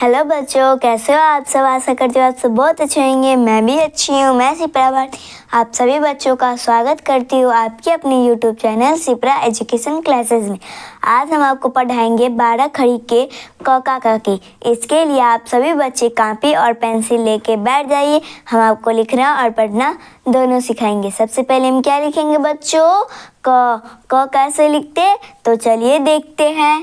Hello बच्चों, कैसे हो आप सब। आशा करती हूँ आप सब बहुत अच्छे होंगे। मैं भी अच्छी हूँ। मैं सिप्रा भारती आप सभी बच्चों का स्वागत करती हूँ आपके अपने YouTube channel Shipra education classes में। आज हम आपको पढ़ाएंगे 12 खड़ी के क का क की। इसके लिए आप सभी बच्चे कॉपी और पेंसिल लेके बैठ जाइए। हम आपको लिखना और पढ़ना दोनों सिखाएंगे। सबसे पहले हम क्या लिखेंगे बच्चों, क कैसे लिखते, तो चलिए देखते हैं।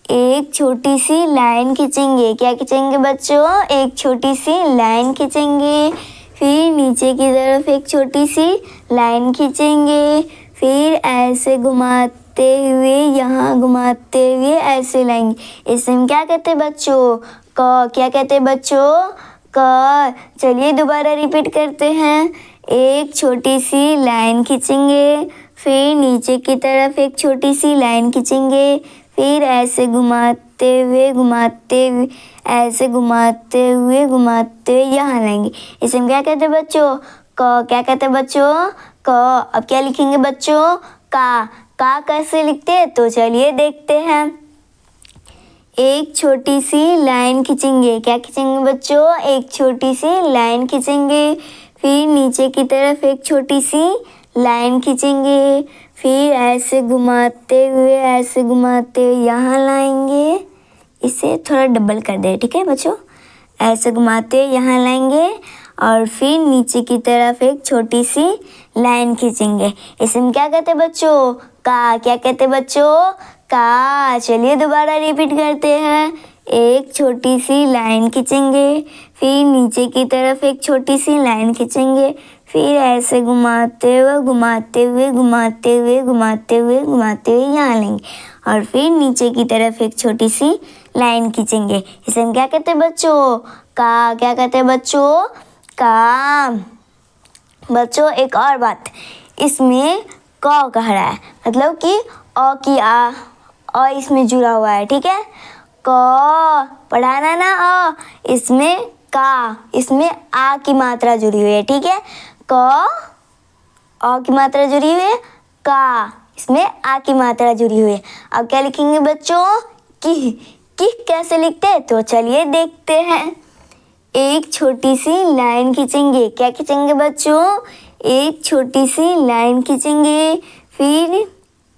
एक छोटी सी लाइन खींचेंगे। क्या खींचेंगे बच्चों, एक छोटी सी लाइन खींचेंगे। फिर नीचे की तरफ एक छोटी सी लाइन खींचेंगे। फिर ऐसे घुमाते हुए, यहाँ घुमाते हुए ऐसे लाएंगे। इसे हम क्या कहते हैं बच्चों, क। क्या कहते हैं बच्चों, क। चलिए दोबारा रिपीट करते हैं। एक छोटी सी लाइन खींचेंगे। फिर नीचे की तरफ एक छोटी सी लाइन खींचेंगे। फिर ऐसे घुमाते हुए ऐसे घुमाते हुए यहाँ लाएंगे। इसे हम क्या कहते हैं बच्चों, क। क्या कहते हैं बच्चों, क। अब क्या लिखेंगे बच्चों, का कैसे लिखते हैं, तो चलिए देखते हैं। एक छोटी सी लाइन खींचेंगे। क्या खींचेंगे बच्चों, एक छोटी सी लाइन खींचेंगे। फिर नीचे की तरफ एक छोटी सी लाइन खींचेंगे। फिर ऐसे घुमाते हुए यहाँ लाएंगे। इसे थोड़ा डबल कर दे, ठीक है बच्चों। ऐसे घुमाते हुए यहाँ लाएंगे और फिर नीचे की तरफ एक छोटी सी लाइन खींचेंगे। इसे हम क्या कहते हैं बच्चों, का। क्या कहते हैं बच्चों, का। चलिए दोबारा रिपीट करते हैं। एक छोटी सी लाइन खींचेंगे। फिर नीचे की तरफ एक छोटी सी लाइन खींचेंगे। फिर ऐसे घुमाते हुए यहाँ लेंगे और फिर नीचे की तरफ एक छोटी सी लाइन खींचेंगे। इसे हम क्या कहते हैं बच्चों, का। क्या कहते हैं बच्चों, का। बच्चों एक और बात, इसमें क कह रहा है, मतलब कि अ की अ इसमें जुड़ा हुआ है, ठीक है। क पढ़ाना ना, इसमें का, इसमें आ की मात्रा जुड़ी हुई है, ठीक है। क अ की मात्रा जुड़ी हुई है, का इसमें आ की मात्रा जुड़ी हुई है। अब क्या लिखेंगे बच्चों, की कैसे लिखते हैं, तो चलिए देखते हैं। एक छोटी सी लाइन खींचेंगे। क्या खींचेंगे बच्चों, एक छोटी सी लाइन खींचेंगे। फिर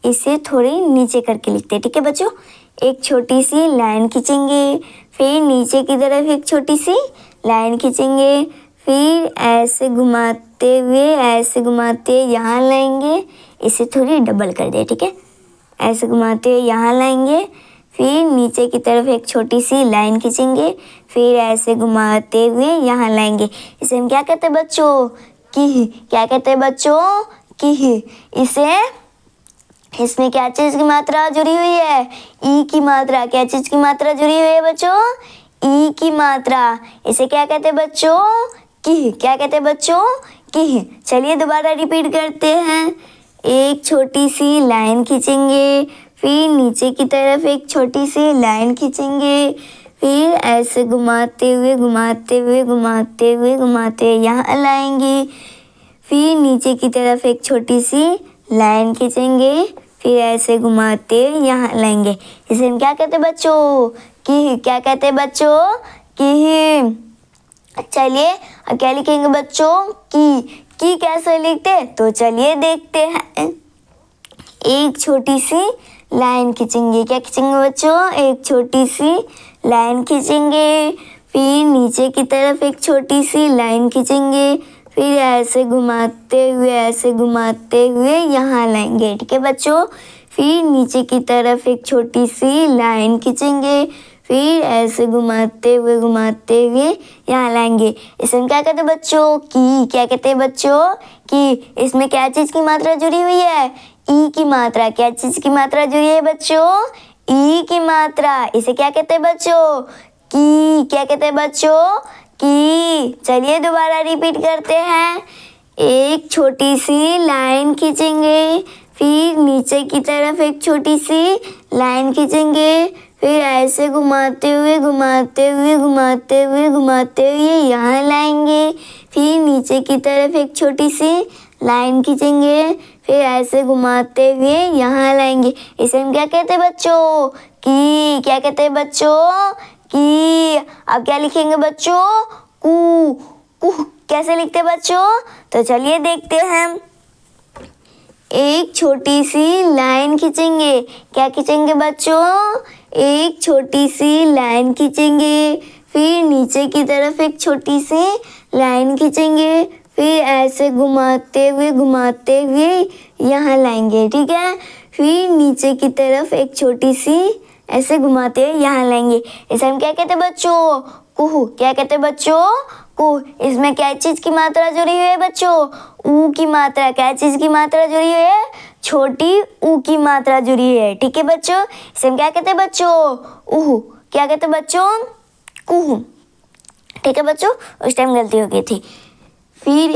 इसे थोड़ी नीचे करके लिखते हैं, ठीक है बच्चों। एक छोटी सी लाइन खींचेंगे। फिर नीचे की तरफ एक छोटी सी लाइन खींचेंगे। फिर ऐसे घुमाते हुए यहाँ लाएंगे। इसे थोड़ी डबल कर दे, ठीक है। ऐसे घुमाते हुए यहाँ लाएंगे। फिर नीचे की तरफ एक छोटी सी लाइन खींचेंगे। फिर ऐसे घुमाते हुए यहाँ लाएंगे। इसे हम क्या कहते हैं बच्चों, की। क्या कहते हैं बच्चों, की। इसमें क्या चीज़ की मात्रा जुड़ी हुई है, ई की मात्रा। क्या चीज़ की मात्रा जुड़ी हुई है बच्चों, ई की मात्रा। इसे क्या कहते हैं बच्चों, की। क्या कहते हैं बच्चों, की। चलिए दोबारा रिपीट करते हैं। एक छोटी सी लाइन खींचेंगे। फिर नीचे की तरफ एक छोटी सी लाइन खींचेंगे। फिर ऐसे घुमाते हुए यहाँ लाएंगे। फिर नीचे की तरफ एक छोटी सी लाइन खींचेंगे। फिर ऐसे घुमाते यहाँ लाएंगे। इसे हम क्या कहते हैं बच्चों, की। क्या कहते हैं बच्चों, की। चलिए अब क्या लिखेंगे बच्चों, की कैसे लिखते, तो चलिए देखते हैं। एक छोटी सी लाइन खींचेंगे। क्या खींचेंगे बच्चों, एक छोटी सी लाइन खींचेंगे। फिर नीचे की तरफ एक छोटी सी लाइन खींचेंगे। फिर ऐसे घुमाते हुए यहाँ लाएंगे, ठीक है बच्चों। फिर नीचे की तरफ एक छोटी सी लाइन खींचेंगे। फिर ऐसे घुमाते हुए यहाँ लाएंगे। इसे हम क्या कहते हैं बच्चों, की। क्या कहते हैं बच्चों, की। इसमें क्या चीज़ की मात्रा जुड़ी हुई है, ई की मात्रा। क्या चीज़ की मात्रा जुड़ी है बच्चों, ई की मात्रा। इसे क्या कहते हैं बच्चों, की। क्या कहते हैं बच्चों, की। चलिए दोबारा रिपीट करते हैं। एक छोटी सी लाइन खींचेंगे। फिर नीचे की तरफ एक छोटी सी लाइन खींचेंगे। फिर ऐसे घुमाते हुए यहाँ लाएंगे। फिर नीचे की तरफ एक छोटी सी लाइन खींचेंगे। फिर ऐसे घुमाते हुए यहाँ लाएंगे। इसे हम क्या कहते हैं बच्चों, की। क्या कहते हैं बच्चों, की। अब क्या लिखेंगे बच्चों? कू। कू कैसे लिखते हैं बच्चों? तो चलिए देखते हैं। एक छोटी सी लाइन खींचेंगे। क्या खींचेंगे बच्चों? एक छोटी सी लाइन खींचेंगे, फिर नीचे की तरफ एक छोटी सी लाइन खींचेंगे, फिर ऐसे घुमाते हुए यहाँ लाएंगे। ठीक है, फिर नीचे की तरफ एक छोटी सी ऐसे घुमाते हुए यहाँ लाएंगे। इसे हम क्या कहते हैं बच्चों? कुहू। क्या कहते हैं बच्चों? कुह। इसमें क्या चीज की मात्रा जुड़ी हुई है बच्चों? ऊ की मात्रा। क्या चीज की मात्रा जुड़ी हुई है? छोटी ऊ की मात्रा जुड़ी है। ठीक है बच्चों, इसे हम क्या कहते हैं बच्चों? उहू। क्या कहते हैं बच्चों? कुहू। ठीक है बच्चों, उस टाइम गलती हो गई थी। फिर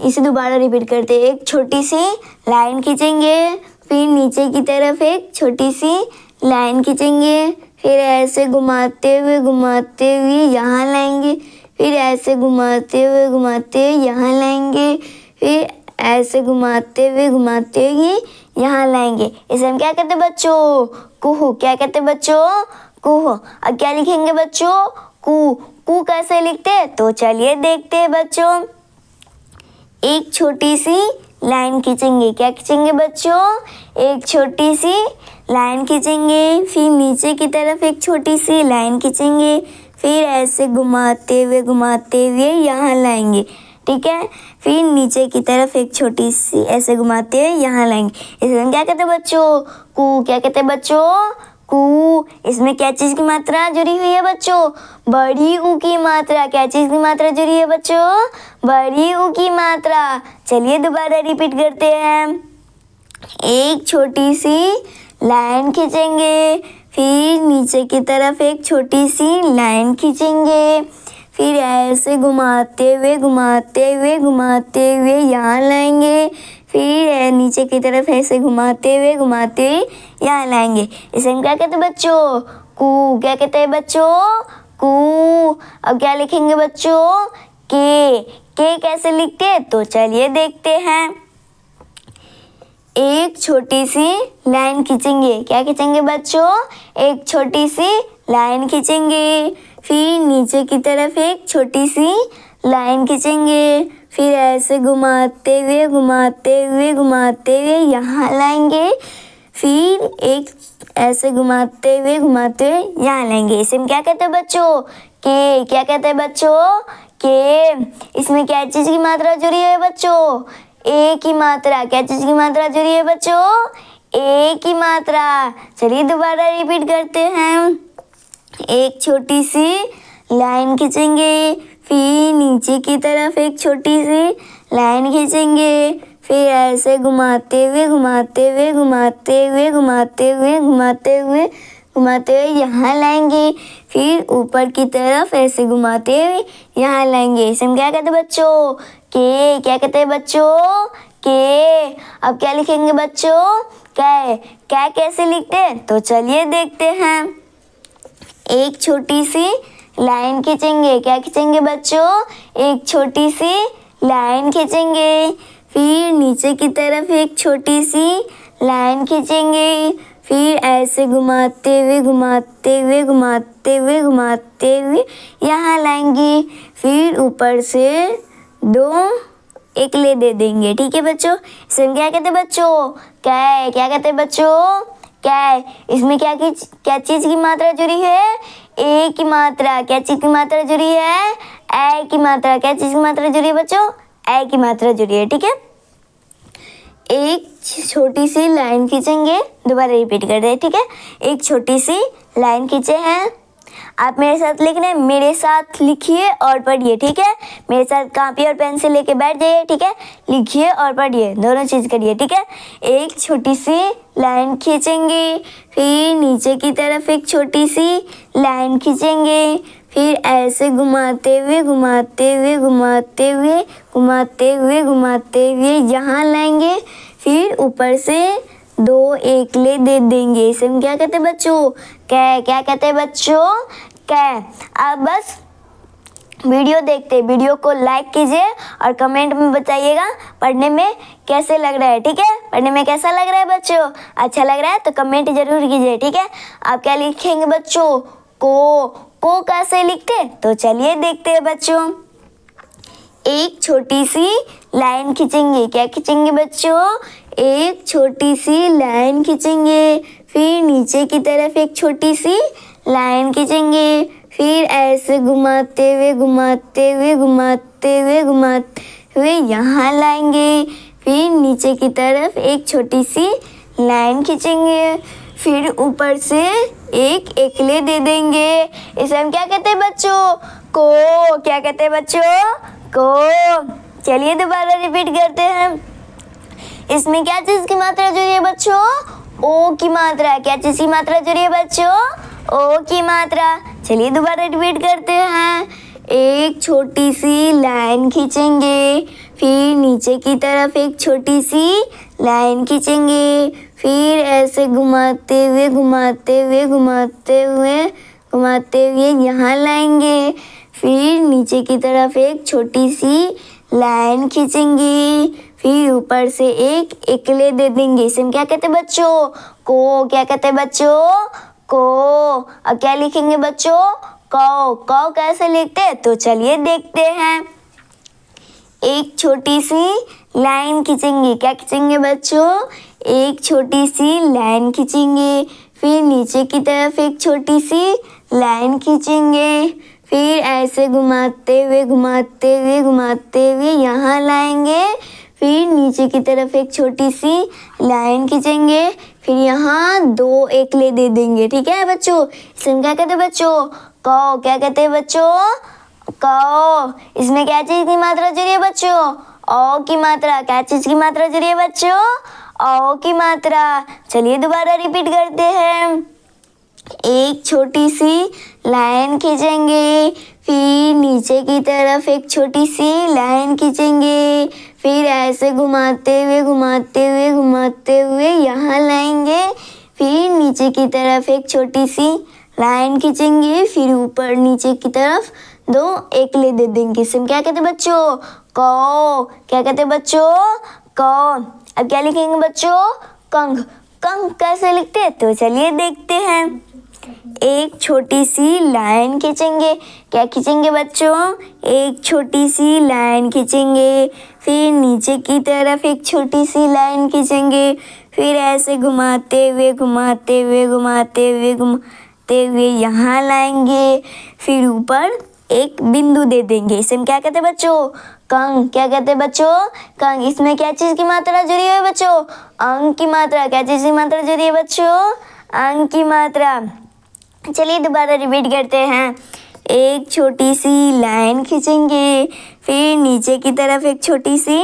इसे दोबारा रिपीट करते हैं। एक छोटी सी लाइन खींचेंगे, फिर नीचे की तरफ एक छोटी सी लाइन खींचेंगे, फिर ऐसे घुमाते हुए यहाँ लाएंगे, फिर ऐसे घुमाते हुए यहाँ लाएंगे, फिर ऐसे घुमाते हुए यहाँ लाएंगे। इसे हम क्या कहते हैं बच्चों? कुहू। क्या कहते हैं बच्चों? कुहू। अब क्या लिखेंगे बच्चों? कू। कू कैसे लिखते हैं? तो चलिए देखते हैं बच्चों। एक छोटी सी लाइन खींचेंगे। क्या खींचेंगे बच्चों? एक छोटी सी लाइन खींचेंगे, फिर नीचे की तरफ एक छोटी सी लाइन खींचेंगे, फिर ऐसे घुमाते हुए यहाँ लाएंगे। ठीक है, फिर नीचे की तरफ एक छोटी सी ऐसे घुमाते हुए यहाँ लाएंगे। इसे हम क्या कहते हैं बच्चों? कू। क्या कहते हैं बच्चों? कू। इसमें क्या चीज की मात्रा जुड़ी हुई है बच्चों? बड़ी ऊ की मात्रा। क्या चीज की मात्रा जुड़ी है बच्चों? बड़ी ऊ की मात्रा। चलिए दोबारा रिपीट करते हैं। एक छोटी सी लाइन खींचेंगे, फिर नीचे की तरफ एक छोटी सी लाइन खींचेंगे, फिर ऐसे घुमाते हुए यहाँ लाएंगे, फिर नीचे की तरफ ऐसे घुमाते हुए यहाँ लाएंगे। इसे हम क्या कहते हैं बच्चों? कू। क्या कहते हैं बच्चों? कू। अब क्या लिखेंगे बच्चों? के कैसे लिखते हैं? तो चलिए देखते हैं। एक छोटी सी लाइन खींचेंगे। क्या खींचेंगे बच्चों? एक छोटी सी लाइन खींचेंगे, फिर नीचे की तरफ एक छोटी सी लाइन खींचेंगे, फिर ऐसे घुमाते हुए यहाँ लाएंगे, फिर एक ऐसे घुमाते हुए यहाँ लाएंगे। इसे हम क्या कहते हैं बच्चों? के। क्या कहते हैं बच्चों? के। इसमें क्या चीज की मात्रा जुड़ी है बच्चों? ए की मात्रा। क्या चीज की मात्रा जुड़ी है बच्चों? ए की मात्रा। चलिए दोबारा रिपीट करते हैं। एक छोटी सी लाइन खींचेंगे, फिर नीचे की तरफ एक छोटी सी लाइन खींचेंगे, फिर ऐसे घुमाते हुए यहाँ लाएंगे, फिर ऊपर की तरफ ऐसे घुमाते हुए यहाँ लाएंगे। इसे हम क्या कहते हैं बच्चों? के। क्या कहते हैं बच्चों? के। अब क्या लिखेंगे बच्चों? कै। कै कैसे लिखते हैं? तो चलिए देखते हैं। एक छोटी सी लाइन खींचेंगे। क्या खींचेंगे बच्चों? एक छोटी सी लाइन खींचेंगे, फिर नीचे की तरफ एक छोटी सी लाइन खींचेंगे, फिर ऐसे घुमाते हुए यहाँ लाएंगे, फिर ऊपर से दो एकले दे देंगे। ठीक है बच्चों, इसे हम क्या कहते हैं बच्चों? कै। क्या कहते हैं बच्चों? कै। इसमें क्या चीज की मात्रा जुड़ी है? ए की मात्रा। क्या चीज की मात्रा जुड़ी है? ए की मात्रा। क्या चीज की मात्रा जुड़ी है बच्चों? ए की मात्रा जुड़ी है। ठीक है, एक छोटी सी लाइन खींचेंगे। दोबारा रिपीट कर दे। ठीक है, एक छोटी सी लाइन खींचे हैं। आप मेरे साथ लिख रहे हैं, मेरे साथ लिखिए और पढ़िए। ठीक है, मेरे साथ कॉपी और पेंसिल लेके बैठ जाइए। ठीक है, लिखिए और पढ़िए, दोनों चीज करिए। ठीक है, एक छोटी सी लाइन खींचेंगे, फिर नीचे की तरफ एक छोटी सी लाइन खींचेंगे, फिर ऐसे घुमाते हुए यहाँ लाएंगे, फिर ऊपर से दो एकले दे देंगे। इसे हम क्या कहते हैं बच्चों? कै। क्या कहते हैं बच्चों? कै। अब बस वीडियो देखते हैं, वीडियो को लाइक कीजिए और कमेंट में बताइएगा पढ़ने में कैसे लग रहा है। ठीक है, पढ़ने में कैसा लग रहा है बच्चों? अच्छा लग रहा है तो कमेंट जरूर कीजिए। ठीक है, आप क्या लिखेंगे बच्चों? को। को कैसे लिखते? तो चलिए देखते हैं बच्चों। एक छोटी सी लाइन खींचेंगे। क्या खींचेंगे बच्चों? एक छोटी सी लाइन खींचेंगे। फिर नीचे की तरफ एक छोटी सी लाइन खींचेंगे। फिर ऐसे घुमाते हुए घुमाते हुए घुमाते हुए घुमाते हुए यहाँ लाएंगे। फिर नीचे की तरफ एक छोटी सी लाइन खींचेंगे। फिर ऊपर से एक एकले दे देंगे। इसे हम क्या कहते हैं बच्चों? को। क्या कहते हैं बच्चों? को। चलिए दोबारा रिपीट करते हैं। इसमें क्या चीज की मात्रा जुड़ी है बच्चों? ओ की मात्रा। क्या चीज की मात्रा जुड़ी है बच्चों? ओ की मात्रा। चलिए दोबारा रिपीट करते हैं। एक छोटी सी लाइन खींचेंगे। फिर नीचे की तरफ एक छोटी सी लाइन खींचेंगे। फिर ऐसे घुमाते हुए घुमाते हुए घुमाते हुए घुमाते हुए यहाँ लाएंगे। फिर नीचे की तरफ एक छोटी सी लाइन खींचेंगे। फिर ऊपर से एक एकले दे देंगे। इसे हम क्या कहते हैं बच्चों? को। क्या कहते हैं बच्चों? को। अब क्या लिखेंगे बच्चों? कौ। कौ कैसे लिखते हैं? तो चलिए देखते हैं। एक छोटी सी लाइन खींचेंगे। क्या खींचेंगे बच्चों? एक छोटी सी लाइन खींचेंगे। फिर नीचे की तरफ एक छोटी सी लाइन खींचेंगे। फिर ऐसे घुमाते हुए घुमाते हुए घुमाते हुए यहाँ लाएंगे। फिर नीचे की तरफ एक छोटी सी लाइन खींचेंगे। फिर यहाँ दो एकले दे देंगे। ठीक है बच्चों? इसे हम क्या कहते हैं बच्चों? कौ। क्या कहते हैं बच्चों? कौ। इसमें क्या चीज की मात्रा जुड़ी है बच्चों? ओ की मात्रा। क्या चीज की मात्रा जुड़ी है बच्चों? ओ की मात्रा। चलिए दोबारा रिपीट करते हैं। एक छोटी सी लाइन खींचेंगे। फिर नीचे की तरफ एक छोटी सी लाइन खींचेंगे। फिर ऐसे घुमाते हुए घुमाते हुए घुमाते हुए यहाँ लाएंगे। फिर नीचे की तरफ एक छोटी सी लाइन खींचेंगे। फिर ऊपर नीचे की तरफ दो एकले दे देंगे। इसे हम क्या कहते हैं बच्चों? कौ। क्या कहते हैं बच्चों? कौ। अब क्या लिखेंगे बच्चों? कंघ। कंघ कैसे लिखते हैं? तो चलिए देखते हैं। एक छोटी सी लाइन खींचेंगे। क्या खींचेंगे बच्चों? एक छोटी सी लाइन खींचेंगे। फिर नीचे की तरफ एक छोटी सी लाइन खींचेंगे। फिर ऐसे घुमाते हुए घुमाते हुए घुमाते हुए घुमाते हुए यहाँ लाएंगे। फिर ऊपर एक बिंदु दे देंगे। इसे हम क्या कहते हैं बच्चों? कंघ। क्या कहते हैं बच्चों? कंघ। इसमें क्या चीज की मात्रा जुड़ी है बच्चों? अंक की मात्रा। क्या चीज की मात्रा जुड़ी है बच्चों? अंक की मात्रा। चलिए दोबारा रिपीट करते हैं। एक छोटी सी लाइन खींचेंगे। फिर नीचे की तरफ एक छोटी सी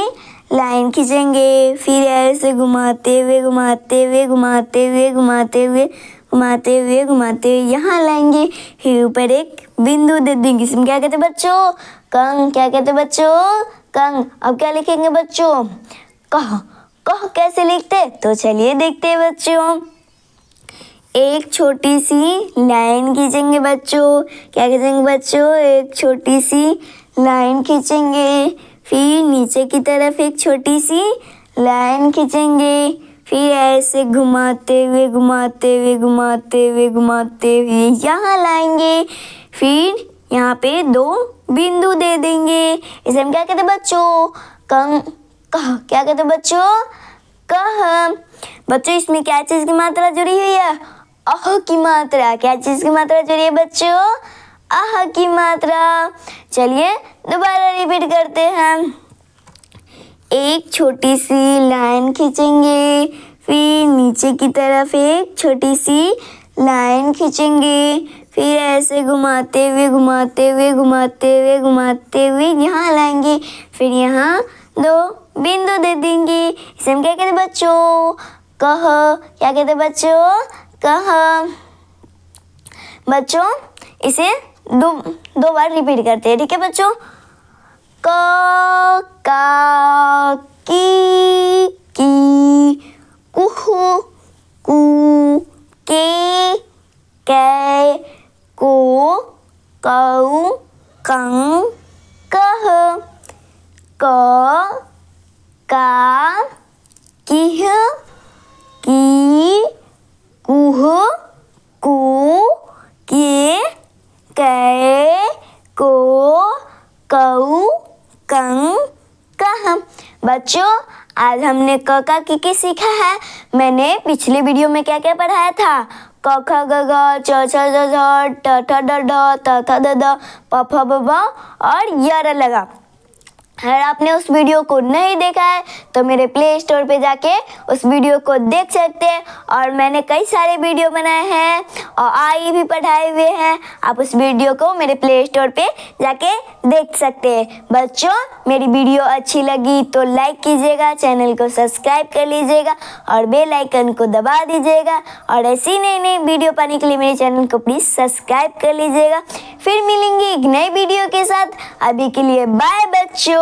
लाइन खींचेंगे। फिर ऐसे घुमाते हुए घुमाते हुए घुमाते हुए घुमाते हुए घुमाते हुए घुमाते हुए यहाँ लाएंगे। फिर ऊपर एक बिंदु दे देंगे। इसमें क्या कहते हैं बच्चों? कंघ। क्या कहते हैं बच्चों? कंघ। अब क्या लिखेंगे बच्चों? कह। कह कैसे लिखते? तो चलिए देखते हैं बच्चों। एक छोटी सी लाइन खींचेंगे बच्चों। क्या खींचेंगे बच्चों? एक छोटी सी लाइन खींचेंगे। फिर नीचे की तरफ एक छोटी सी लाइन खींचेंगे। फिर ऐसे घुमाते हुए घुमाते हुए घुमाते हुए घुमाते हुए यहाँ लाएंगे। फिर यहाँ पे दो बिंदु दे देंगे। इसे हम क्या कहते हैं बच्चों? कंघ। कह। क्या कहते हैं बच्चों? कह। बच्चों इसमें क्या चीज की मात्रा जुड़ी हुई है? अह की मात्रा। क्या चीज की मात्रा जुड़ी है बच्चों? अह की मात्रा। चलिए दोबारा रिपीट करते हैं। एक छोटी सी लाइन खींचेंगे। फिर नीचे की तरफ एक छोटी सी लाइन खींचेंगे। फिर ऐसे घुमाते हुए घुमाते हुए घुमाते हुए घुमाते हुए यहाँ लाएंगे। फिर यहाँ दो बिंदु दे देंगे। इसे हम क्या कहते हैं बच्चों? कह। क्या कहते हैं बच्चों? कह। बच्चों इसे दो बार रिपीट करते हैं। ठीक है बच्चों? क का की कुह कु के कै को कौ कं कह क का किह की कुह कु के कै को कऊ कं कह। बच्चों आज हमने क का की सीखा है। मैंने पिछले वीडियो में क्या क्या पढ़ाया था? क ख ग घ च छ ज झ ट ठ ड ढ त थ द ध प फ ब भ और य र लगा। अगर आपने उस वीडियो को नहीं देखा है तो मेरे प्ले स्टोर पे जाके उस वीडियो को देख सकते हैं। और मैंने कई सारे वीडियो बनाए हैं और आई भी पढ़ाए हुए हैं। आप उस वीडियो को मेरे प्ले स्टोर पे जाके देख सकते हैं। बच्चों मेरी वीडियो अच्छी लगी तो लाइक कीजिएगा, चैनल को सब्सक्राइब कर लीजिएगा और बेल आइकन को दबा दीजिएगा। और ऐसी नई नई वीडियो पाने के लिए मेरे चैनल को प्लीज़ सब्सक्राइब कर लीजिएगा। फिर मिलेंगे एक नई वीडियो के साथ। अभी के लिए बाय बच्चों।